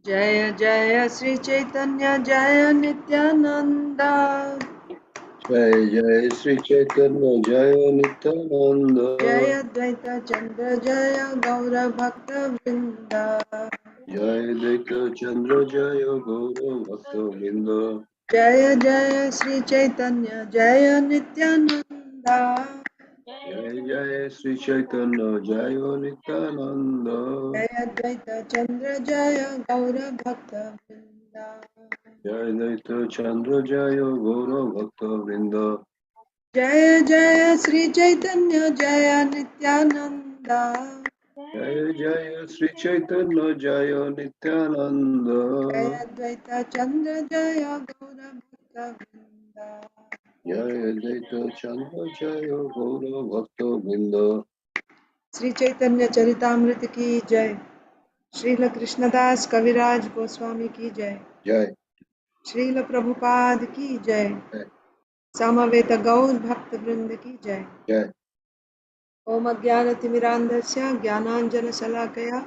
Jaya Jaya Sri Caitanya Jaya Nityananda. Jai Jai Sri Chaitanya Jaya Nityananda. Jaya Dvaita Chandra Jaya Gaura Bhakta Vrinda. Jai Dvaita Chandra Jaya Gaura Bhakta Vrinda. Jaya Jaya Sri Chaitanya Jaya Nityananda. Jai Jai Sri Chaitanya Jaya Nityananda. Jaya Dvaita Chandra Jaya Gaura Bhakta Vrinda. Jai Dvaita Chandra Jaya Gaura Bhakta Vrinda. Jaya Jaya Sri Chaitanya Jaya Nityananda. Jai Jai Sri Chaitanya Jaya Nityananda. Jaya Dvaita Chandra Jaya Gaura Bhakta Vrinda. Jai Dvaita Chandra Jaya Gaura Bhakta Vrinda. Shri Chaitanya Charitamrita की जय। श्रील कृष्णदास कविराज गोस्वामी की जय। Jai Srila Prabhupada की जय। Jai समवेत गौर भक्त वृंद की जय। Jai. ओम अज्ञानतिमिरान्धस्य ज्ञानाञ्जनशलाकया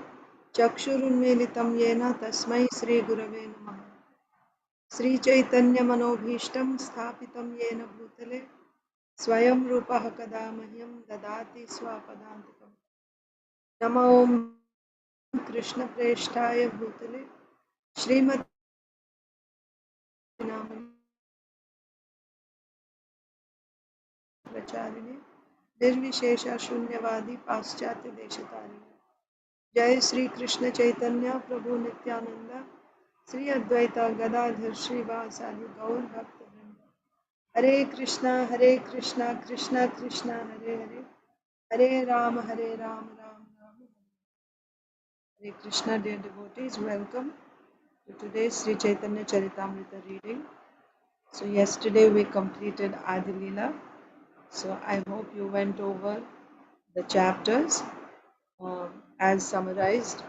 चक्षुरुन्मीलितं येन तस्मै श्रीगुरवे नमः। श्रीचैतन्यमनोभीष्टं स्थापितं येन भूतले स्वयं रूपः कदा मह्यं ददाति स्वपदान्तिकम्। नमो कृष्णप्रेष्ठाय भूतले श्रीमद् प्रचारिणे निर्विशेष शून्यवादी पाश्चात्य देशतारिणे। जय श्री कृष्ण चैतन्य प्रभु नित्यानंद श्री अद्वैता गदाधर श्रीवासादि गौर भक्त वृंद। हरे कृष्णा कृष्णा कृष्णा हरे हरे हरे राम राम राम हरे Krishna. Dear devotees, welcome to today's Sri Chaitanya Charitamrita reading. So yesterday we completed Adi Leela. So I hope you went over the chapters as summarized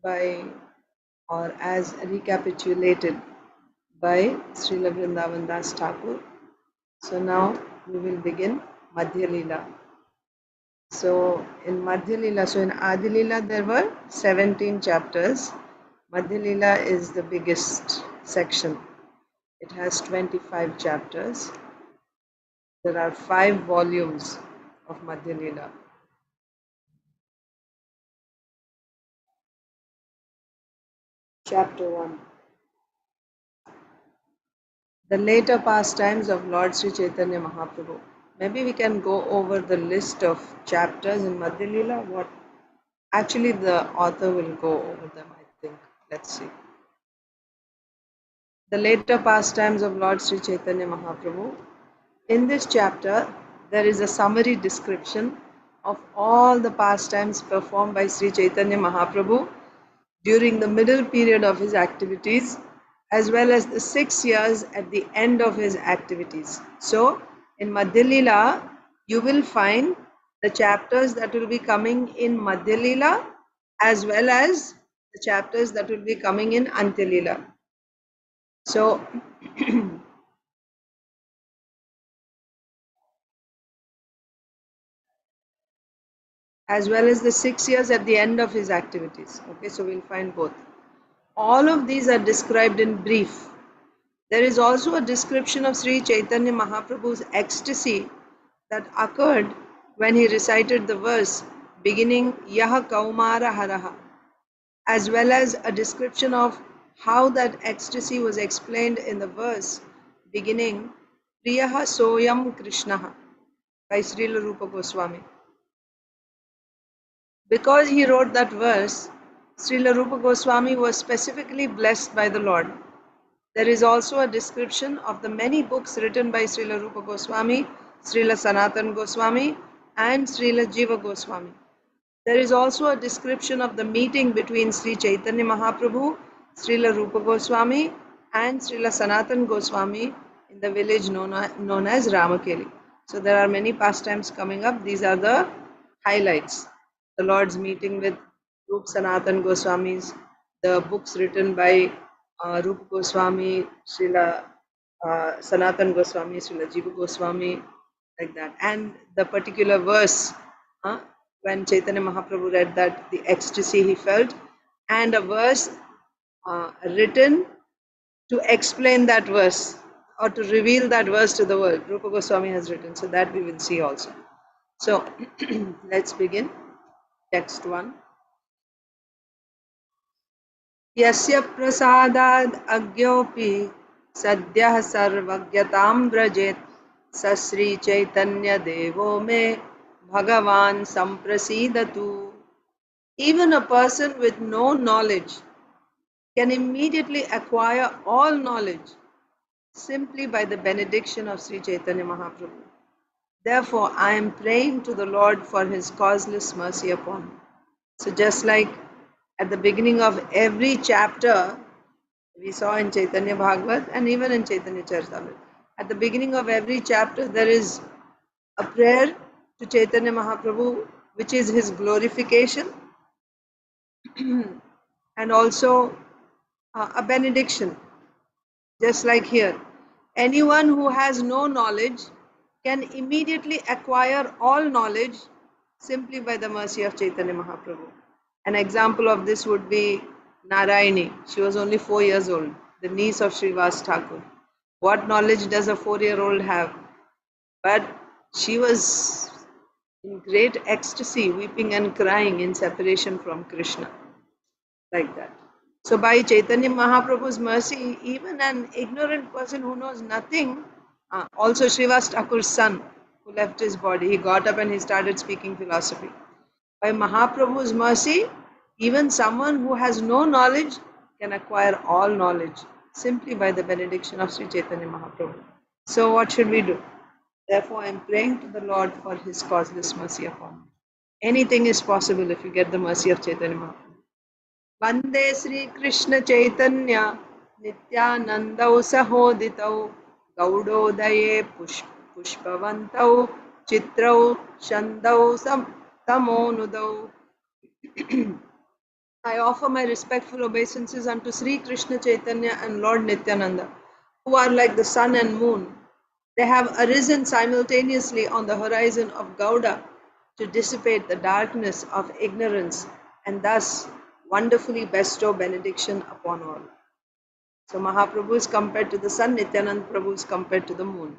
by or as recapitulated by Srila Vrindavan Das Thakur. So now we will begin Madhya Leela. So in Madhya Leela, so in Adi Leela there were 17 chapters. Madhya Leela is the biggest section. It has 25 chapters. There are 5 volumes of Madhya Leela. Chapter 1. The later pastimes of Lord Sri Chaitanya Mahaprabhu. Maybe we can go over the list of chapters in Madhya Leela. What actually the author will go over them, I think. Let's see. The later pastimes of Lord Sri Chaitanya Mahaprabhu. In this chapter, there is a summary description of all the pastimes performed by Sri Chaitanya Mahaprabhu during the middle period of his activities, as well as the 6 years at the end of his activities. So, in Madhya Leela, you will find the chapters that will be coming in Madhya Leela, as well as the chapters that will be coming in Antya Leela. So, as well as the 6 years at the end of his activities. Okay, so we'll find both. All of these are described in brief. There is also a description of Sri Chaitanya Mahaprabhu's ecstasy that occurred when he recited the verse beginning Yaha Kaumara Haraha, as well as a description of how that ecstasy was explained in the verse beginning Priyaha Soyam Krishnaha by Srila Rupa Goswami. Because he wrote that verse, Srila Rupa Goswami was specifically blessed by the Lord. There is also a description of the many books written by Srila Rupa Goswami, Srila Sanatan Goswami, and Srila Jiva Goswami. There is also a description of the meeting between Sri Chaitanya Mahaprabhu, Srila Rupa Goswami, and Srila Sanatan Goswami in the village known as Ramakeli. So there are many pastimes coming up. These are the highlights. The Lord's meeting with Rup Sanatan Goswamis, the books written by Rupa Goswami, Srila Sanatan Goswami, Srila Jiva Goswami, like that. And the particular verse, when Chaitanya Mahaprabhu read that, the ecstasy he felt, and a verse written to explain that verse or to reveal that verse to the world. Rupa Goswami has written, so that we will see also. So let's begin. Text 1. Yasya prasad agyopi sadyah sarvagyatam vrajet sasri chaitanya devo me bhagavan samprasidatu. Even a person with no knowledge can immediately acquire all knowledge simply by the benediction of Sri Chaitanya Mahaprabhu. Therefore, I am praying to the Lord for his causeless mercy upon me. So just like at the beginning of every chapter, we saw in Chaitanya Bhagavat and even in Chaitanya Charitamrita, at the beginning of every chapter there is a prayer to Chaitanya Mahaprabhu, which is his glorification, and also a benediction. Just like here, anyone who has no knowledge can immediately acquire all knowledge simply by the mercy of Chaitanya Mahaprabhu. An example of this would be Narayani. She was only 4 years old, the niece of Srivas Thakur. What knowledge does a 4-year-old have? But she was in great ecstasy, weeping and crying in separation from Krishna, like that. So by Chaitanya Mahaprabhu's mercy, even an ignorant person who knows nothing, also Srivas Thakur's son, who left his body, he got up and he started speaking philosophy. By Mahaprabhu's mercy, even someone who has no knowledge can acquire all knowledge simply by the benediction of Sri Chaitanya Mahaprabhu. So what should we do? Therefore, I am praying to the Lord for his causeless mercy upon me. Anything is possible if you get the mercy of Chaitanya Mahaprabhu. वन्दे Sri Krishna Chaitanya नित्यानन्दौ सहोदितौ गौडोदये पुष्पवन्तौ चित्रौ छन्दौ तमोनुदौ. I offer my respectful obeisances unto Sri Krishna Chaitanya and Lord Nityananda, who are like the sun and moon. They have arisen simultaneously on the horizon of Gauda to dissipate the darkness of ignorance and thus wonderfully bestow benediction upon all. So Mahaprabhu is compared to the sun, Nityananda Prabhu is compared to the moon.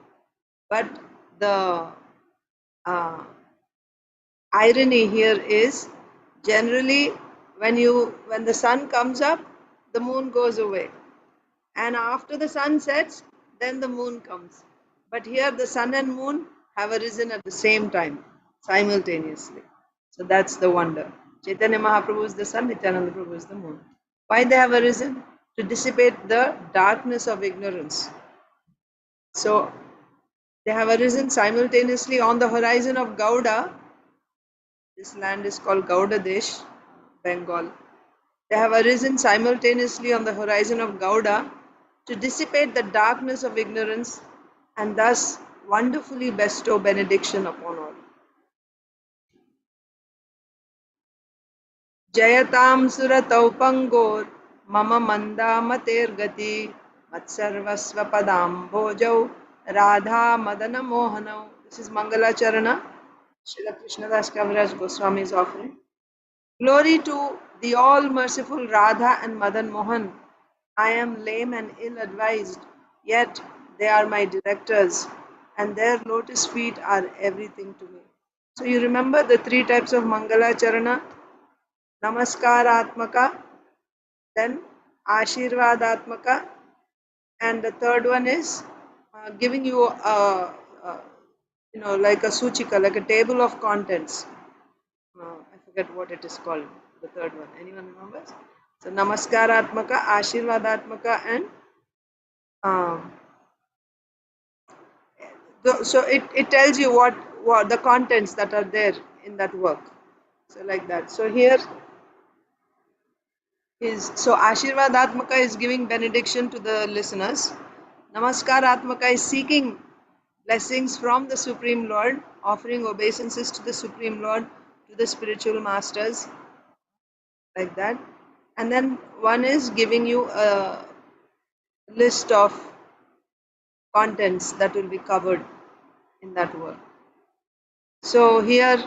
But the irony here is generally when the sun comes up, the moon goes away. And after the sun sets, then the moon comes. But here the sun and moon have arisen at the same time, simultaneously. So that's the wonder. Chaitanya Mahaprabhu is the sun, Nityananda Prabhu is the moon. Why they have arisen? To dissipate the darkness of ignorance. So they have arisen simultaneously on the horizon of Gauda. This land is called Gauda Desh, Bengal. They have arisen simultaneously on the horizon of Gauda to dissipate the darkness of ignorance and thus wonderfully bestow benediction upon all. Jayatam suratau pangor mama manda matergati matsarvasva padam bhojau radha madana mohanau. This is Mangala Charana. Srila Krishnadas Kaviraj Goswami is offering. Glory to the all-merciful Radha and Madan Mohan. I am lame and ill-advised, yet they are my directors, and their lotus feet are everything to me. So you remember the 3 types of Mangala Charana? Namaskaratmaka, then Ashirvadatmaka, and the third one is giving you like a suchika, like a table of contents. I forget what it is called, the third one. Anyone remembers? So Namaskaratmaka, Ashirvadatmaka, and so it tells you what the contents that are there in that work. So like that. So here is, so Ashirvadatmaka is giving benediction to the listeners. Namaskaratmaka is seeking blessings from the Supreme Lord, offering obeisances to the Supreme Lord, to the spiritual masters, like that. And then one is giving you a list of contents that will be covered in that work. So here,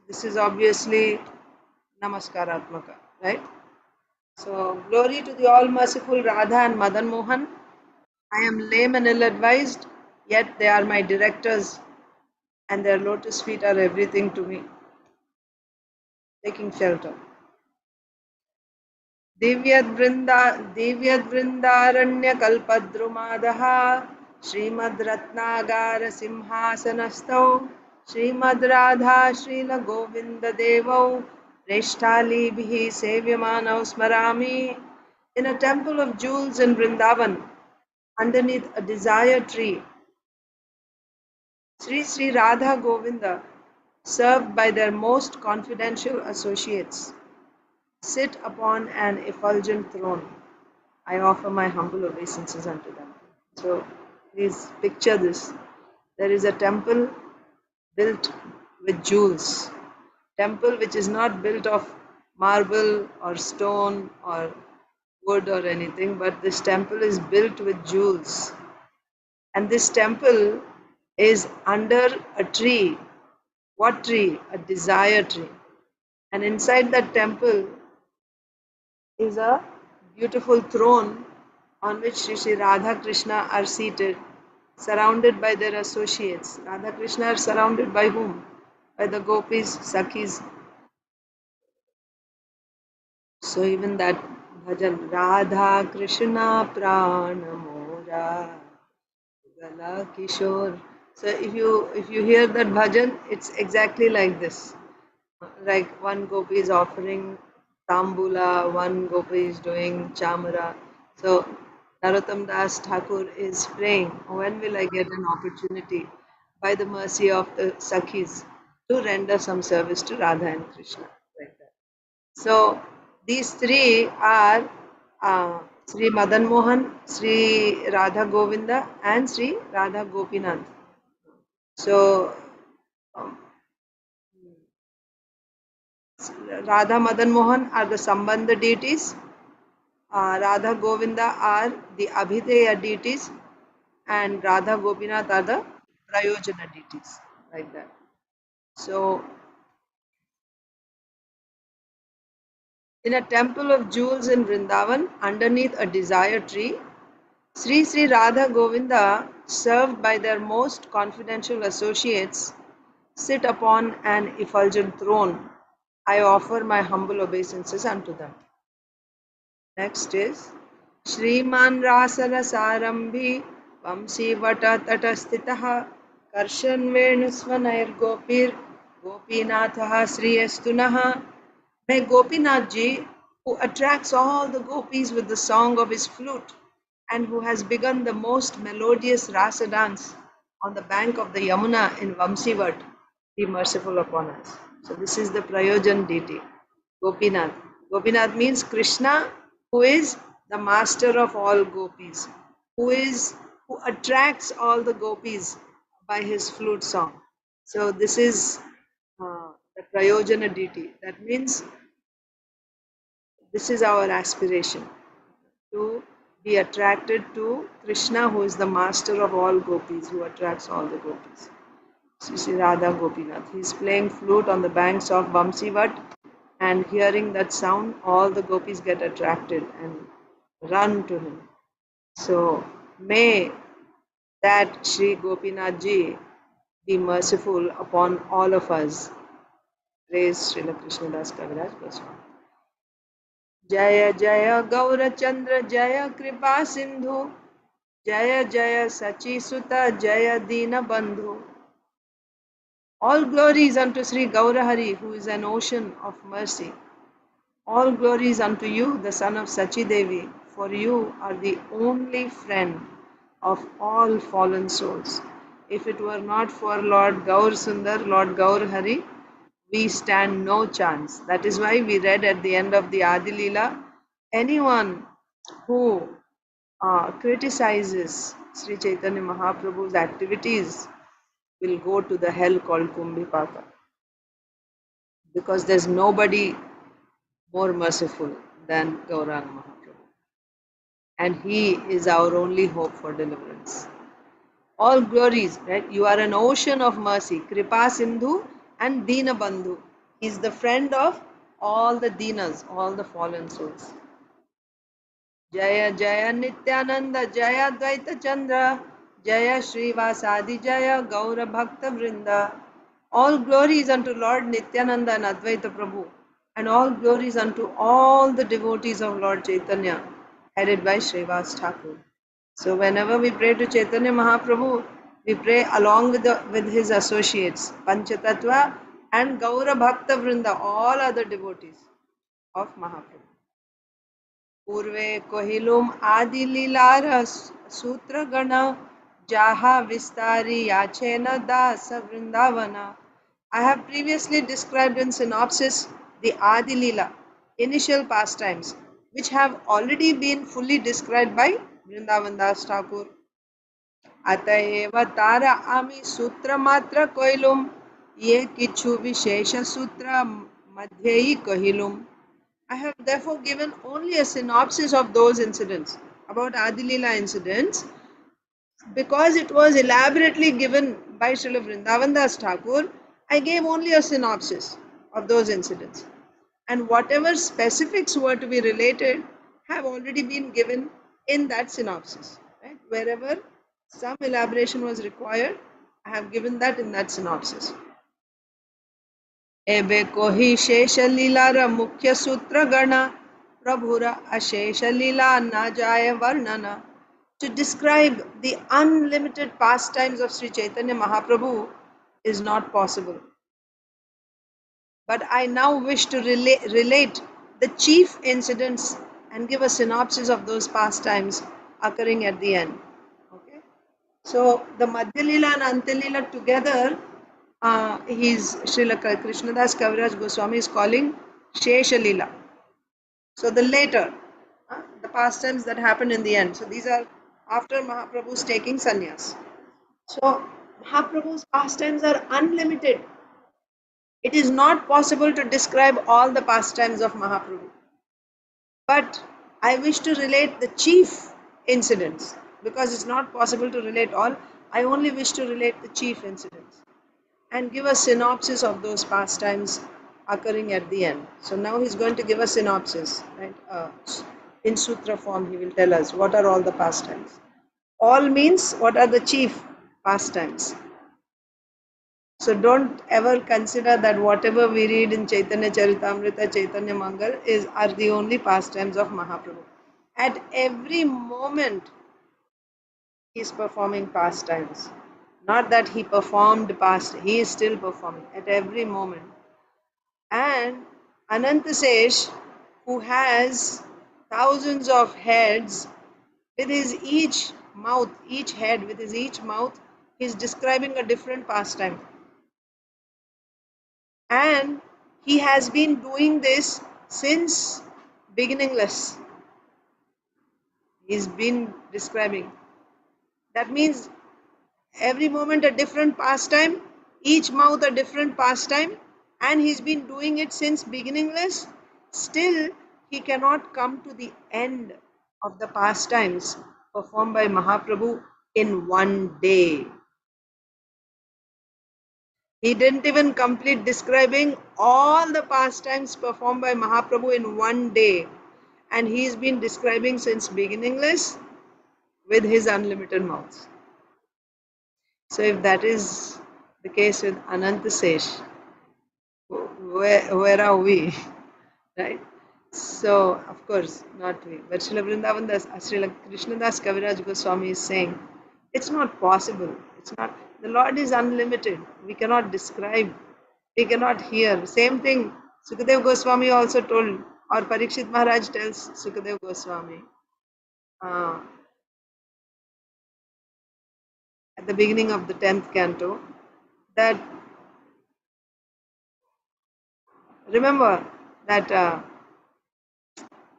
this is obviously Namaskaratmaka, right? So, glory to the all merciful Radha and Madan Mohan. I am lame and ill advised, yet they are my directors, and their lotus feet are everything to me. Taking shelter. दिव्यद्वृन्दारण्यकल्पद्रुमादः श्रीमद्रत्नागारसिंहासनस्थौ श्रीमद्राधा श्रीलगोविन्ददेवौ प्रेष्ठालीभिः सेव्यमानौ स्मरामि. In a temple of jewels in Vrindavan, underneath a desire tree, Sri Sri Radha Govinda, served by their most confidential associates, sit upon an effulgent throne. I offer my humble obeisances unto them. So please picture this. There is a temple built with jewels. Temple which is not built of marble or stone or wood or anything, but this temple is built with jewels. And this temple is under a tree. What tree? A desire tree. And inside that temple is a beautiful throne on which Sri Sri Radha Krishna are seated, surrounded by their associates. Radha Krishna are surrounded by whom? By the gopis, sakhis. So even that bhajan, Radha Krishna Prana Mora Gala Kishore. So if you hear that bhajan, it's exactly like this. Like one gopi is offering tambula, one gopi is doing chamara. So Narottam Das Thakur is praying, when will I get an opportunity by the mercy of the Sakhis to render some service to Radha and Krishna, like that. So these three are Sri Madan Mohan, Sri Radha Govinda, and Sri Radha Gopinath. So um, Radha Madan Mohan are the Sambandha deities, Radha Govinda are the Abhideya deities, and Radha Gopinath are the Prayojana deities, like that. So, in a temple of jewels in Vrindavan, underneath a desire tree, Sri Sri Radha Govinda, served by their most confidential associates, sit upon an effulgent throne. I offer my humble obeisances unto them. Next is Shriman Rasarasarambhi Vamsivata Tatastitah Karshan Venuswanair Gopir Gopinatha Sriyastunaha. May Gopinath ji, who attracts all the gopis with the song of his flute and who has begun the most melodious rasa dance on the bank of the Yamuna in Vamsivat, be merciful upon us. So this is the Prayojan deity, Gopinath. Gopinath means Krishna, who is the master of all gopis, who attracts all the gopis by his flute song. So this is the Prayojana deity. That means this is our aspiration, to be attracted to Krishna, who is the master of all gopis, who attracts all the gopis. Sri Radha Gopinath. He is playing flute on the banks of Vamsivat, and hearing that sound, all the gopis get attracted and run to him. So may that Sri Gopinath ji be merciful upon all of us. Praise Srila Krishnadas Kaviraj Goswami. जय जय गौरचंद्र जय कृपा सिंधु जय जय सची सुत जय दीन बंधु. All glories unto Sri Gaurahari, who is an ocean of mercy. All glories unto you, the son of Sachi Devi, for you are the only friend of all fallen souls. If it were not for Lord Gaur Sundar, Lord Gaur Hari, we stand no chance. That is why we read at the end of the Adi Leela, anyone who criticizes Sri Chaitanya Mahaprabhu's activities will go to the hell called Kumbhipaka, because there's nobody more merciful than Gauranga Mahaprabhu. And he is our only hope for deliverance. All glories, right? You are an ocean of mercy. Kripa Sindhu and Dina Bandhu. He is the friend of all the Dinas, all the fallen souls. Jaya Jaya Nityananda Jaya Advaita Chandra Jaya Srivasadi Jaya Gaura Bhakta Vrinda. All glories unto Lord Nityananda and Advaita Prabhu, and all glories unto all the devotees of Lord Chaitanya, headed by Srivas Thakur. So whenever we pray to Chaitanya Mahaprabhu, we pray along with his associates, Panchatattva and Gaura Bhakta Vrinda, all other devotees of Mahaprabhu. पूर्वे कोहिलुम आदि लीलार सूत्र गण जाहा विस्तारी याचेन दास वृंदावना. I have previously described in synopsis the Adi Leela, initial pastimes, which have already been fully described by Vrindavan Das Thakur. अतएव तारा आमी सूत्र मात्र कोइलुम ये किछु विशेष सूत्र मध्ये ही कहिलुम. I have therefore given only a synopsis of those incidents, about Adilila incidents, because it was elaborately given by Srila Vrindavan Das Thakur. I gave only a synopsis of those incidents, and whatever specifics were to be related have already been given in that synopsis. Right? Wherever some elaboration was required, I have given that in that synopsis. एबे कोहि शेष लीलार मुख्य सूत्र गण प्रभुर अशेष लीला न जाय वर्णन. To describe the unlimited pastimes of Sri Chaitanya Mahaprabhu is not possible. But I now wish to relate the chief incidents and give a synopsis of those pastimes occurring at the end. Okay? So the Madhya Leela and Anta Leela together, Srila Krishnadas Kaviraj Goswami is calling Shesha Leela. So the later, the pastimes that happen in the end. So these are after Mahaprabhu's taking sannyas. So Mahaprabhu's pastimes are unlimited. It is not possible to describe all the pastimes of Mahaprabhu. But I wish to relate the chief incidents, because it's not possible to relate all. I only wish to relate the chief incidents and give a synopsis of those pastimes occurring at the end. So now he's going to give a synopsis, right? In sutra form, he will tell us what are all the pastimes. All means what are the chief pastimes. So don't ever consider that whatever we read in Caitanya Charitamrita, Caitanya Mangal are the only pastimes of Mahaprabhu. At every moment, he is performing pastimes. Not that he performed past, he is still performing at every moment. And Anantasesh, who has thousands of heads, with his each mouth, each head, with his each mouth, he is describing a different pastime. And he has been doing this since beginningless. He's been describing. That means every moment a different pastime, each mouth a different pastime, and he's been doing it since beginningless. Still, he cannot come to the end of the pastimes performed by Mahaprabhu in one day. He didn't even complete describing all the pastimes performed by Mahaprabhu in one day. And he's been describing since beginningless with his unlimited mouth. So if that is the case with Anantasesh, where are we? Right? So, of course, not we. But Srila Vrindavan Das, Srila Krishnadas Kaviraj Goswami is saying, it's not possible. It's not. The Lord is unlimited. We cannot describe. We cannot hear. Same thing Sukadev Goswami also told, or Parikshit Maharaj tells Sukadev Goswami at the beginning of the 10th canto, that remember that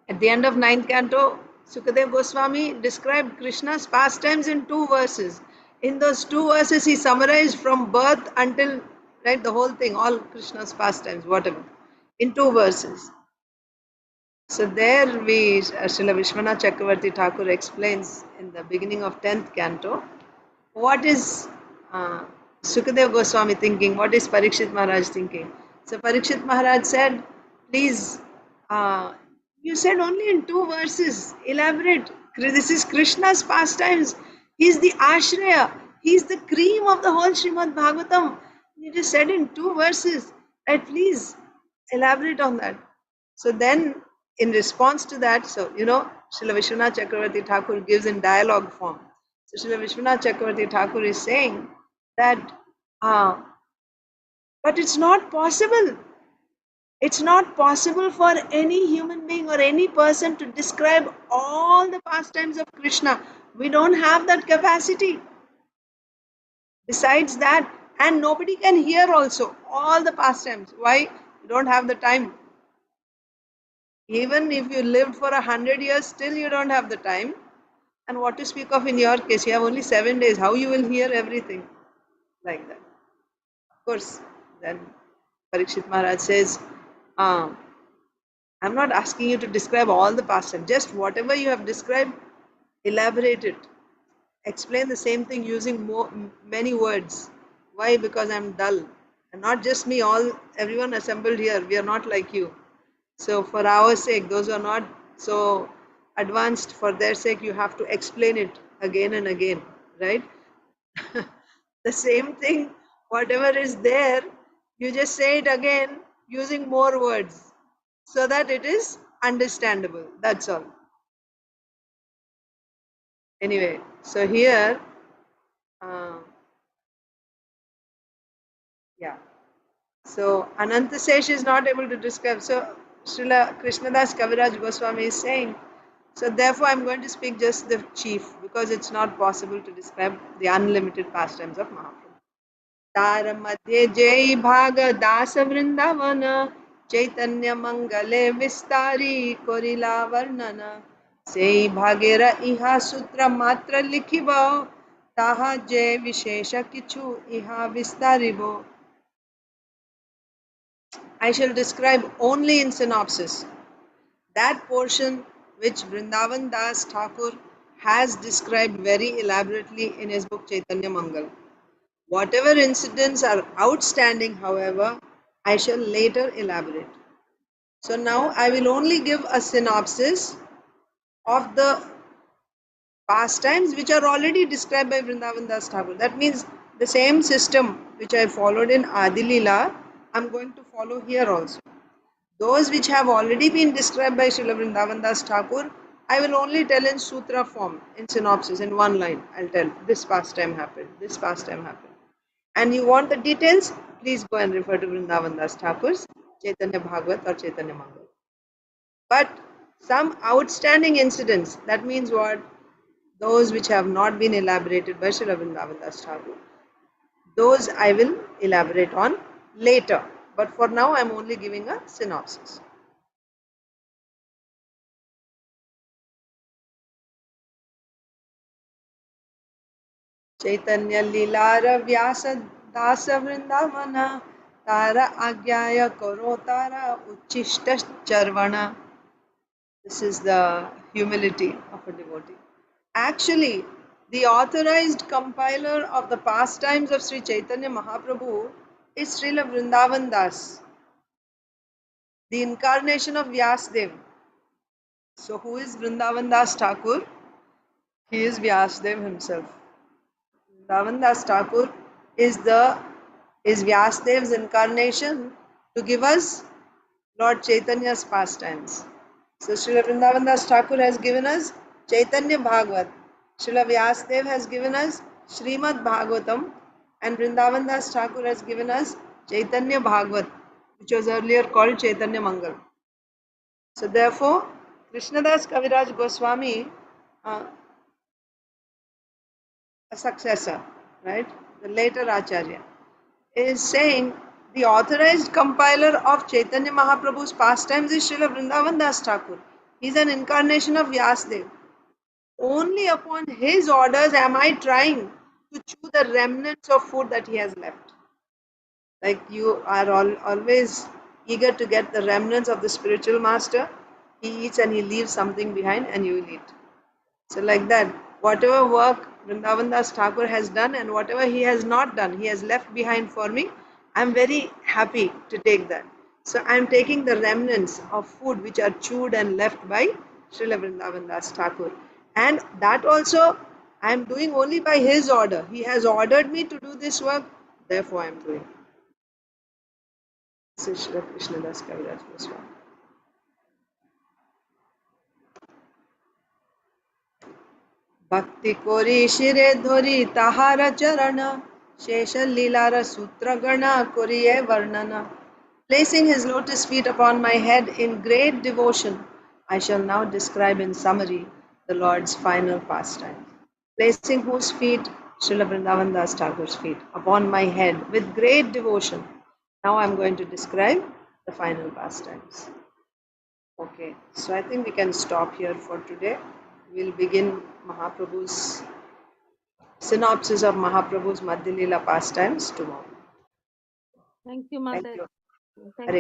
at the end of 9th canto, Sukadev Goswami described Krishna's pastimes in 2 verses. In those 2 verses, he summarized from birth until, right, the whole thing, all Krishna's pastimes, whatever, in 2 verses. So there Srila Vishwanath Chakravarti Thakur explains in the beginning of 10th canto, what is Sukadev Goswami thinking, what is Parikshit Maharaj thinking. So Parikshit Maharaj said, please You said only in 2 verses. Elaborate. This is Krishna's pastimes. He's the Ashraya. He's the cream of the whole Srimad Bhagavatam. You just said in 2 verses. Right? Please elaborate on that. So then, in response to that, Srila Vishwanath Chakravarti Thakur gives in dialogue form. So Srila Vishwanath Chakravarti Thakur is saying that, but it's not possible. It's not possible for any human being or any person to describe all the pastimes of Krishna. We don't have that capacity. Besides that, and nobody can hear also all the pastimes. Why? You don't have the time. Even if you lived for 100 years, still you don't have the time. And what to speak of in your case, you have only 7 days. How you will hear everything like that? Of course, then Parikshit Maharaj says, I'm not asking you to describe all the pastimes. Just whatever you have described, elaborate it. Explain the same thing using many words. Why? Because I'm dull. And not just me, everyone assembled here. We are not like you. So for our sake, those who are not so advanced, for their sake, you have to explain it again and again. Right? The same thing, whatever is there, you just say it again using more words so that it is understandable. That's all. Anyway, so here, yeah. So Anantasesh is not able to describe. So Srila Krishnadas Kaviraj Goswami is saying, so therefore I'm going to speak just the chief, because it's not possible to describe the unlimited pastimes of Mahaprabhu. तार मध्ये जय भाग दास वृंदावन चैतन्य मंगले विस्तारी कोरिला वर्णन सेई भागेर इहा सूत्र मात्र लिखिब ताहा जय विशेष किछु इहा विस्तारिब. I shall describe only in synopsis that portion which Vrindavan Das Thakur has described very elaborately in his book Chaitanya Mangal. Whatever incidents are outstanding, however, I shall later elaborate. So now I will only give a synopsis of the pastimes which are already described by Vrindavan Das Thakur. That means the same system which I followed in Adi Leela, I am going to follow here also. Those which have already been described by Srila Vrindavan Das Thakur, I will only tell in sutra form, in synopsis, in one line. I'll tell this pastime happened, this pastime happened. And you want the details, please go and refer to Vrindavan Das Thakur's Chaitanya Bhagavat or Chaitanya Mangal. But some outstanding incidents, that means what? Those which have not been elaborated by Srila Vrindavan Das Thakur, those I will elaborate on later. But for now, I am only giving a synopsis. Chaitanya Lilara Vyasa Dasa Vrindavana Tara Agyaya Koro Tara Uchishta Charvana. This is the humility of a devotee. Actually, the authorized compiler of the pastimes of Sri Chaitanya Mahaprabhu is Srila Vrindavan Das, the incarnation of Vyasdev. So who is Vrindavan Das Thakur? He is Vyasdev himself. Vrindavan Das Thakur is Vyasdev's incarnation to give us Lord Chaitanya's pastimes. So Srila Vrindavan Das Thakur has given us Chaitanya Bhagavat. Srila Vyasdev has given us Srimad Bhagavatam, and Vrindavan Das Thakur has given us Chaitanya Bhagavat, which was earlier called Chaitanya Mangal. So therefore, Krishnadas Kaviraj Goswami, a successor, right, the later Acharya, is saying the authorized compiler of Chaitanya Mahaprabhu's pastimes is Srila Vrindavan Das Thakur. He is an incarnation of Vyasdev. Only upon his orders am I trying to chew the remnants of food that he has left. Like you are always eager to get the remnants of the spiritual master. He eats and he leaves something behind and you will eat. So like that, whatever work Vrindavan Das Thakur has done and whatever he has not done, he has left behind for me, I am very happy to take that. So I am taking the remnants of food which are chewed and left by Srila Vrindavan Das Thakur. And that also I am doing only by his order. He has ordered me to do this work, therefore I am doing. This is Srila Krishna Das Kaviraj Goswami. भक्ति कोरी शिरे धोरी ताहार चरण शेष लीलार सूत्र गण कोरिये वर्णन. Placing his lotus feet upon my head in great devotion, I shall now describe in summary the Lord's final pastime. Placing whose feet? Srila Vrindavan Das Thakur's feet upon my head with great devotion. Now I am going to describe the final pastimes. Okay, so I think we can stop here for today. We'll begin Mahaprabhu's synopsis of Mahaprabhu's Madhya Leela pastimes tomorrow. Thank you, Thank Mata. you. Thank Hare